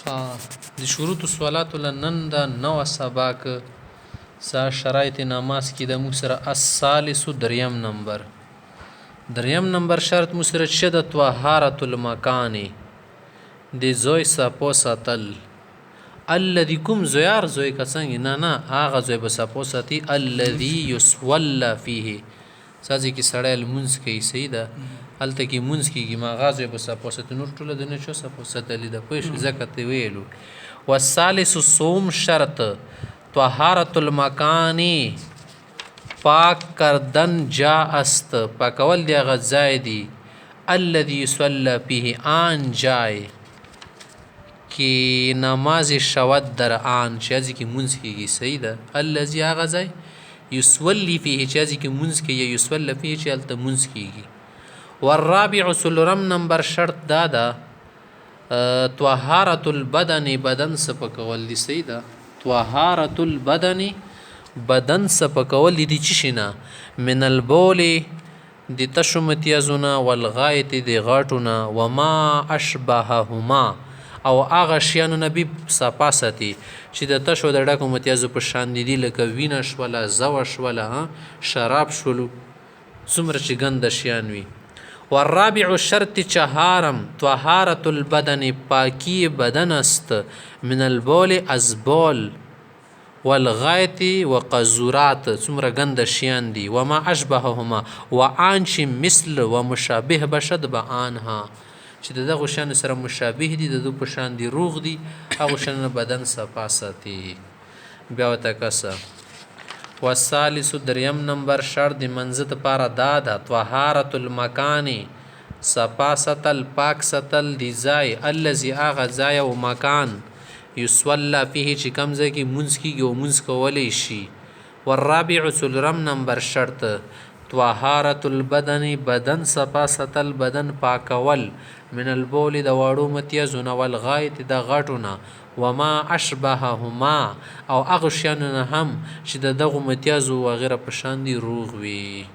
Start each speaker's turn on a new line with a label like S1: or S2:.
S1: د شروط صلات لنن دا نو سباک سا شرایط نماز کې د موږ سره الثالث دریم نمبر شرط موږ سره شدت طهارت المکان د زوی سپو ساتل الذي کوم زویار زوی کسنګ نه هغه زوی به سپو ساتي الذي يصلى فيه سازي کې سړی لمونځ کوي صحیح ده هلته کې مونځ کېږي ما هغه زوی به سپو ساتي نور ټوله د نه شو سپو ساتلي ده پوه شو ځکه ته ویلو والثالث صوم شرط طهارت المکان پاک کردن جا است پاکول دی هغه ځای دی الذي يصلى فيه آن جای کې نماز شود در آن چې هځې کې مونځ کېږي صحیح ده الذي هغه ځای یصلي فيه چې هځې کې مونځ کېږي یصلى فيه چې هلته مونځ کېږي والرابع څلورم نمبر شرط دا ده طهارت البدن بدن سپکول دی صحیح ده طهارت البدن بدن سپکول دی چې شنه من البول د تشو متیازونه والغایت د غاټونه وما اشبههما او هغه شیانو نبی صفا ساتي چې د تشو د ډکو متیازو په شان دي لکه وینه شوله زوه شوله شراب شولو څومره چې ګنده شیان وي والرابع شرط چهارم طهارت البدن پاکی بدن است من البول از بول والغایت وقذورات څومره ګنده شیان دي وما اشبههما وآن چې مثل و مشابه بشد به آنها چې د دغو شیانو سره مشابه دي د دو په شان دي روغ دي هغو شیانو بدن صفا ساتي بیا ورته کسه والثالث دریم نمبر شرط د منځه دپاره دا ده طهارت المکان صفا ساتل پاک ساتل د ځای الذي هغه ځای او مکان یصلى فيه چې کوم ځای کې مونځ کېږي او مونځ کولی شي والرابع څلورم نمبر شرط طهارت البدن بدن صفا ساتل بدن پاکول من البول د واړو متیازونه والغایت د غټونه وما اشبههما او هغه شیانو نه هم چې د دغو متیازو وغیره په شان دي روغ وي